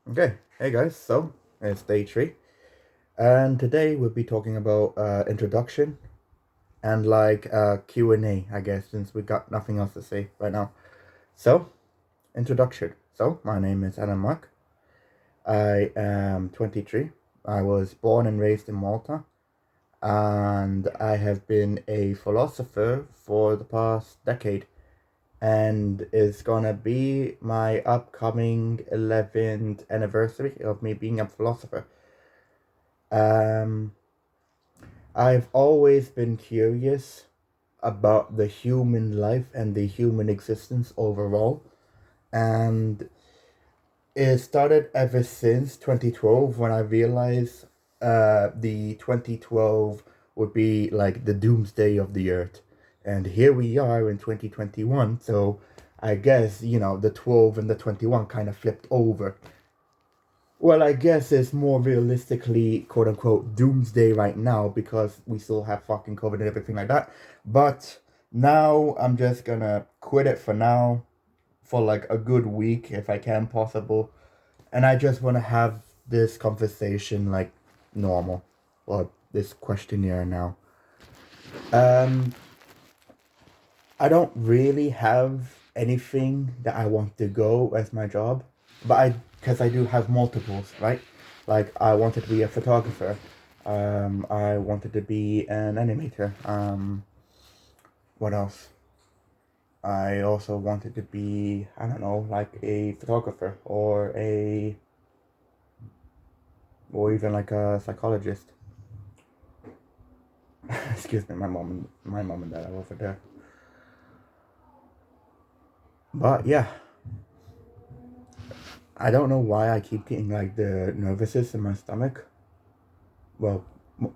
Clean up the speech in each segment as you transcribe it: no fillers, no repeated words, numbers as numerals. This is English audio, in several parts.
Okay, hey guys, so it's day three, and today we'll be talking about introduction and Q&A, I guess, since we got nothing else to say right now. So, introduction. So, my name is Alan Mark. I am 23. I was born and raised in Malta, and I have been a philosopher for the past decade, and it's gonna be my upcoming 11th anniversary of me being a philosopher. Um, I've always been curious about the human life and the human existence overall, and it started ever since 2012 when I realized the 2012 would be like the doomsday of the earth. And here we are in 2021, so I guess, the 12 and the 21 kind of flipped over. Well, I guess it's more realistically, quote unquote, doomsday right now because we still have fucking COVID and everything like that. But now I'm just gonna quit it for now for like a good week if I can possible. And I just wanna have this conversation like normal or this questionnaire now. Um, I don't really have anything that I want to go as my job, but because I do have multiples, right? Like I wanted to be a photographer. I wanted to be an animator. What else? I also wanted to be, I don't know, like a photographer or even like a psychologist. Excuse me, my mom and dad are over there. But yeah, I don't know why I keep getting like the nervousness in my stomach. Well,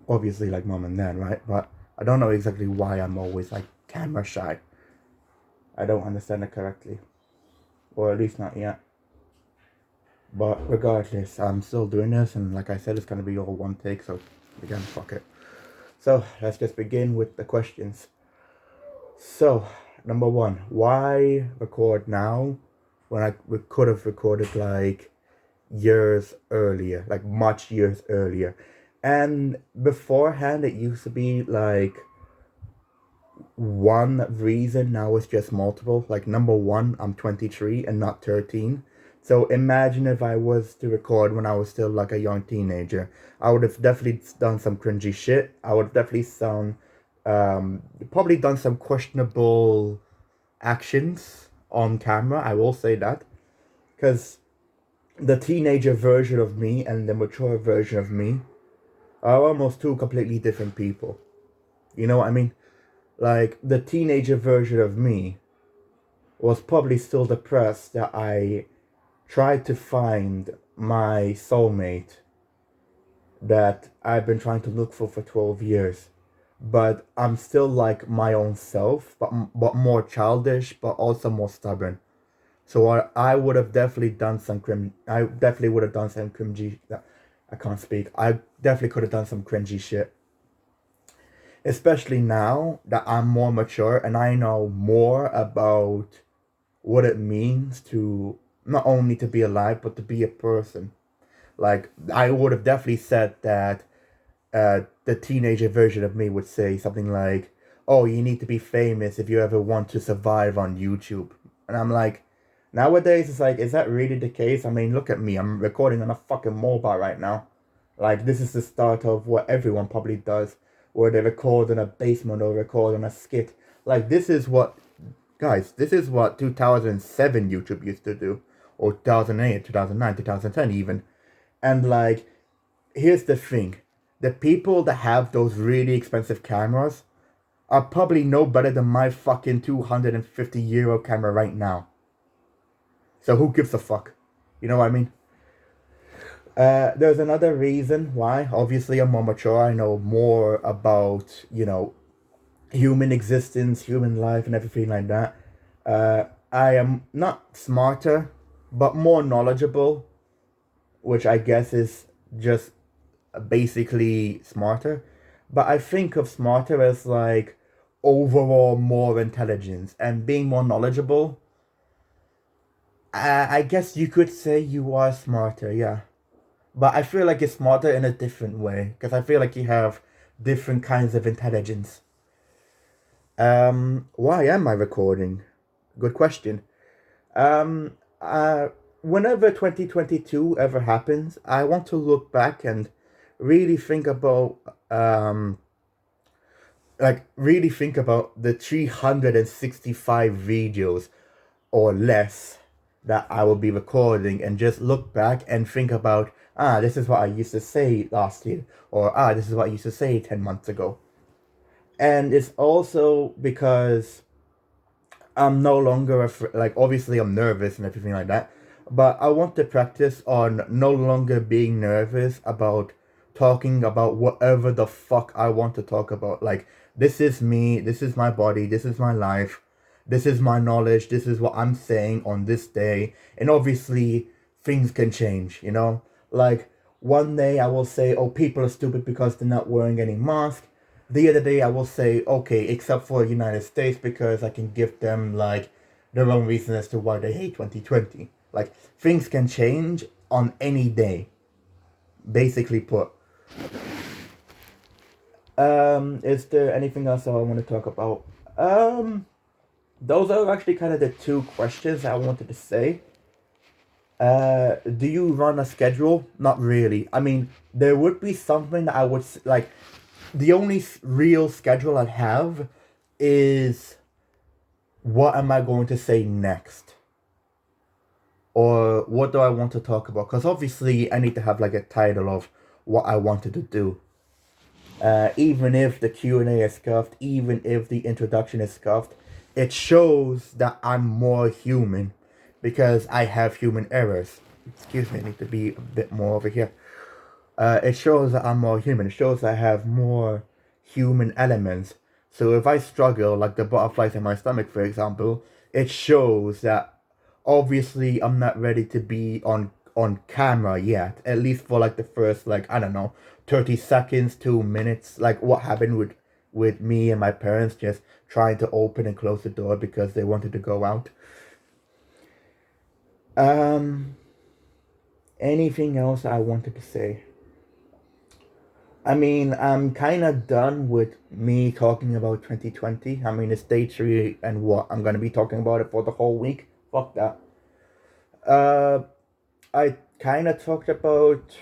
obviously like mom and dad, right? But I don't know exactly why I'm always like camera shy. I don't understand it correctly, or at least not yet. But regardless, I'm still doing this, and like I said, it's gonna be all one take. So again, fuck it. So let's just begin with the questions. So number one, why record now when we could have recorded like years earlier, like much years earlier? And beforehand, it used to be like one reason, now it's just multiple. Like number one, I'm 23 and not 13. So imagine if I was to record when I was still like a young teenager. I would have definitely done some cringy shit. I would have definitely probably done some questionable actions on camera. I will say that. Because the teenager version of me and the mature version of me are almost two completely different people. You know what I mean? Like the teenager version of me was probably still depressed that I tried to find my soulmate that I've been trying to look for 12 years. But I'm still like my own self, but more childish, but also more stubborn. So I would have definitely done some crim. I definitely would have done some cringy. I can't speak. I definitely could have done some cringy shit. Especially now that I'm more mature and I know more about what it means to not only to be alive but to be a person. Like I would have definitely said that the teenager version of me would say something like, "Oh, you need to be famous if you ever want to survive on YouTube." And I'm like, nowadays it's like, is that really the case? I mean, look at me. I'm recording on a fucking mobile right now. Like this is the start of what everyone probably does, where they record in a basement or record on a skit. Like this is what Guys, this is what 2007 YouTube used to do, or 2008, 2009, 2010 even. And like, here's the thing. The people that have those really expensive cameras are probably no better than my fucking 250 euro camera right now. So who gives a fuck? You know what I mean? There's another reason why. Obviously, I'm more mature. I know more about, human existence, human life, and everything like that. I am not smarter, but more knowledgeable, which I guess is just basically smarter. But I think of smarter as like overall more intelligence, and being more knowledgeable I guess you could say you are smarter, yeah. But I feel like it's smarter in a different way because I feel like you have different kinds of intelligence. Why am I recording? Good question. Um, Whenever 2022 ever happens, I want to look back and really think about, um, really think about the 365 videos or less that I will be recording and just look back and think about, this is what I used to say last year, or this is what I used to say 10 months ago. And it's also because I'm no longer like obviously I'm nervous and everything like that, but I want to practice on no longer being nervous about talking about whatever the fuck I want to talk about. Like this is me, this is my body, this is my life, this is my knowledge, this is what I'm saying on this day. And obviously things can change, you know? Like one day I will say, oh, people are stupid because they're not wearing any mask. The other day I will say, okay, except for the United States, because I can give them like their own reason as to why they hate 2020. Like things can change on any day, basically put. Is there anything else I want to talk about? Those are actually kind of the two questions I wanted to say. Do you run a schedule? Not really. I mean, there would be something that I would like. The only real schedule I have is what am I going to say next? Or what do I want to talk about? Because obviously I need to have like a title of what I wanted to do. Even if the Q&A is scuffed, even if the introduction is scuffed, it shows that I'm more human because I have human errors. Excuse me, I need to be a bit more over here. It shows that I'm more human. It shows I have more human elements. So if I struggle, like the butterflies in my stomach, for example, it shows that obviously I'm not ready to be on camera yet. At least for like the first like I don't know, 30 seconds, 2 minutes. Like what happened with me and my parents just trying to open and close the door because they wanted to go out. Um, Anything else I wanted to say? I mean, I'm kind of done with me talking about 2020. I mean, it's day three, and what? I'm going to be talking about it for the whole week? Fuck that. Uh, I kind of talked about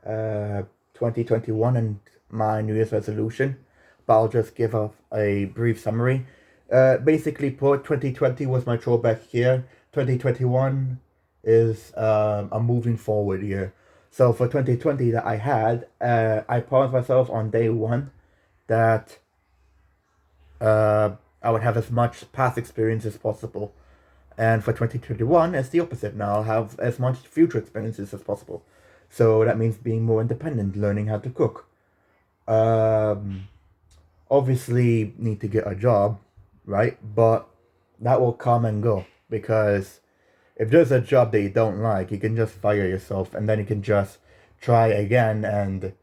uh, 2021 and my New Year's resolution, but I'll just give a brief summary. Basically, put 2020 was my throwback year. 2021 is a moving forward year. So for 2020 that I had, I promised myself on day one that I would have as much past experience as possible. And for 2021, it's the opposite. Now I'll have as much future experiences as possible. So that means being more independent, learning how to cook. Um, Obviously, need to get a job, right? But that will come and go because if there's a job that you don't like, you can just fire yourself and then you can just try again and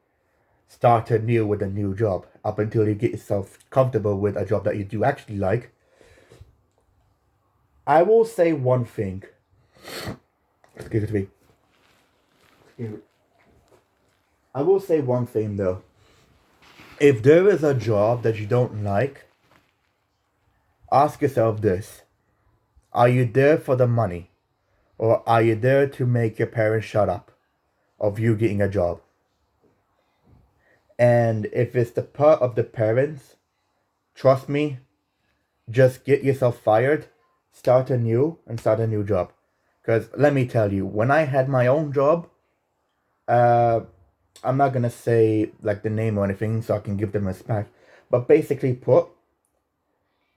start anew with a new job up until you get yourself comfortable with a job that you do actually like. I will say one thing. Excuse me. Excuse me. I will say one thing though. If there is a job that you don't like, ask yourself this. Are you there for the money? Or are you there to make your parents shut up of you getting a job? And if it's the part of the parents, trust me, just get yourself fired, start anew, and start a new job. Because let me tell you, when I had my own job, uh, I'm not gonna say like the name or anything so I can give them respect, but basically put,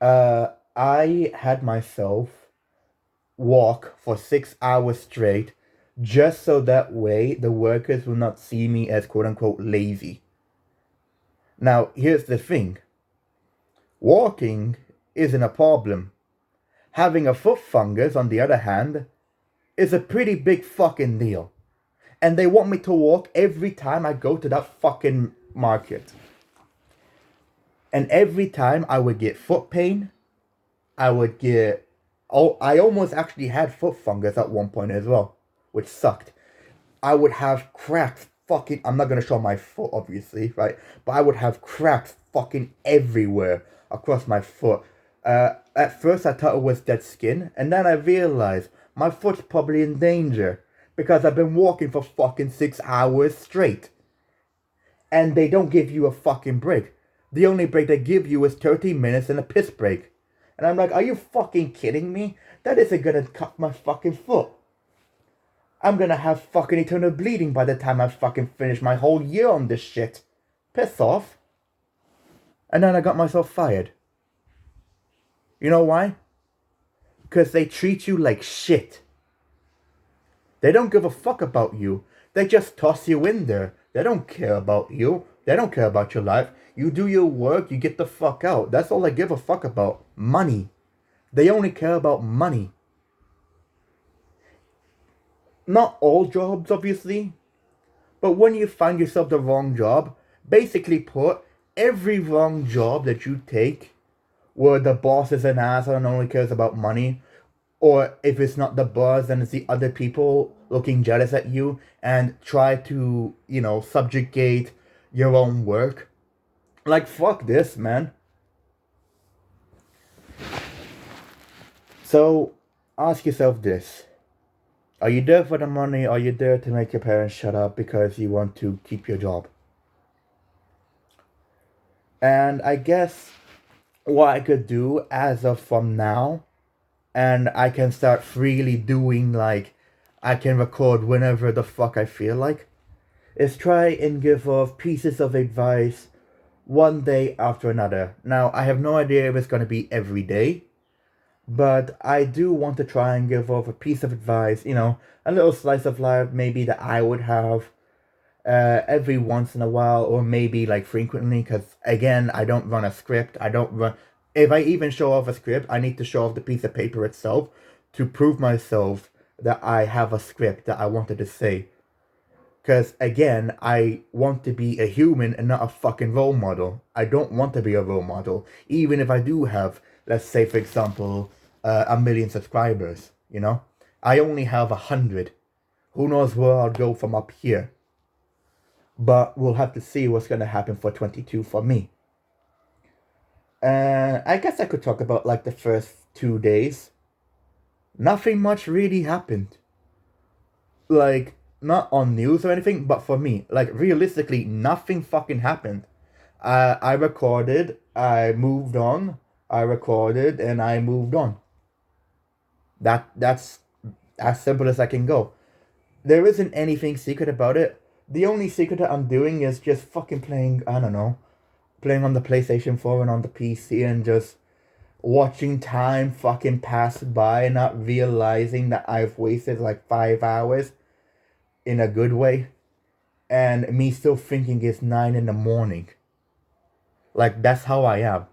I had myself walk for 6 hours straight just so that way the workers will not see me as quote unquote lazy. Now, here's the thing walking isn't a problem. Having a foot fungus, on the other hand, is a pretty big fucking deal. And they want me to walk every time I go to that fucking market. And every time I would get foot pain, I would get Oh, I almost actually had foot fungus at one point as well, which sucked. I would have cracks fucking. I'm not gonna show my foot, obviously, right? But I would have cracks fucking everywhere across my foot. At first, I thought it was dead skin, and then I realized my foot's probably in danger because I've been walking for fucking 6 hours straight, and they don't give you a fucking break. The only break they give you is 30 minutes and a piss break. And I'm like, are you fucking kidding me? That isn't gonna cut my fucking foot. I'm gonna have fucking eternal bleeding by the time I fucking finish my whole year on this shit. Piss off. And then I got myself fired. You know why? Because they treat you like shit. They don't give a fuck about you. They just toss you in there. They don't care about you. They don't care about your life. You do your work, you get the fuck out. That's all they give a fuck about. Money. They only care about money. Not all jobs, obviously. But when you find yourself the wrong job, basically put every wrong job that you take where the boss is an asshole and only cares about money, or if it's not the boss, then it's the other people looking jealous at you and try to, subjugate your own work. Like, fuck this, man. So, ask yourself this. Are you there for the money, or are you there to make your parents shut up because you want to keep your job? And I guess what I could do as of from now, and I can start freely doing, I can record whenever the fuck I feel like, is try and give off pieces of advice one day after another. Now, I have no idea if it's going to be every day, but I do want to try and give off a piece of advice, a little slice of life maybe that I would have every once in a while, or maybe frequently, because again, I don't run a script. If I even show off a script, I need to show off the piece of paper itself to prove myself that I have a script that I wanted to say. Because again, I want to be a human and not a fucking role model. I don't want to be a role model, even if I do have, let's say for example, 1 million subscribers, I only have 100. Who knows where I'll go from up here. But we'll have to see what's going to happen for 22 for me. I guess I could talk about the first 2 days. Nothing much really happened. Not on news or anything, but for me, realistically, nothing fucking happened. I recorded, I moved on, I recorded, and I moved on. That's as simple as I can go. There isn't anything secret about it. The only secret that I'm doing is just fucking playing, I don't know, playing on the PlayStation 4 and on the PC and just watching time fucking pass by and not realizing that I've wasted 5 hours in a good way, and me still thinking it's 9 in the morning. That's how I am.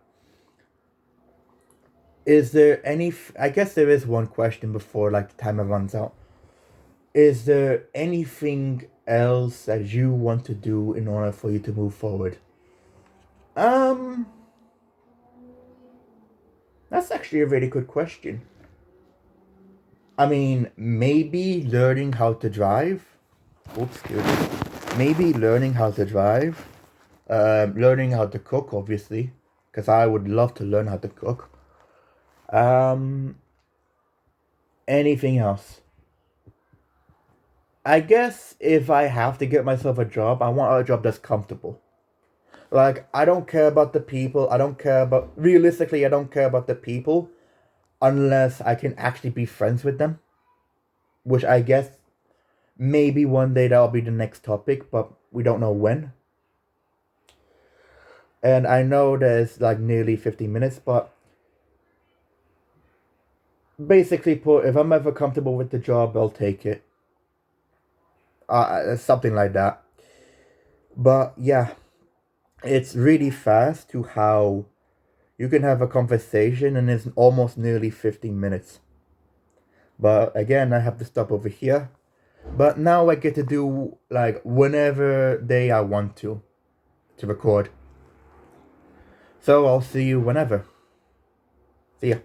Is there any, I guess there is one question before the timer runs out. Is there anything else that you want to do in order for you to move forward? That's actually a really good question. I mean, maybe learning how to drive. Excuse me. Maybe learning how to drive. Learning how to cook, obviously, because I would love to learn how to cook. Anything else? I guess if I have to get myself a job, I want a job that's comfortable. I don't care about the people. Realistically, I don't care about the people unless I can actually be friends with them. Which I guess maybe one day that'll be the next topic, but we don't know when. And I know there's nearly 50 minutes, but basically put, if I'm ever comfortable with the job, I'll take it. Something like that. But yeah, it's really fast to how you can have a conversation and it's almost nearly 15 minutes. But again, I have to stop over here. But now I get to do whenever day I want to record. So I'll see you whenever. See ya.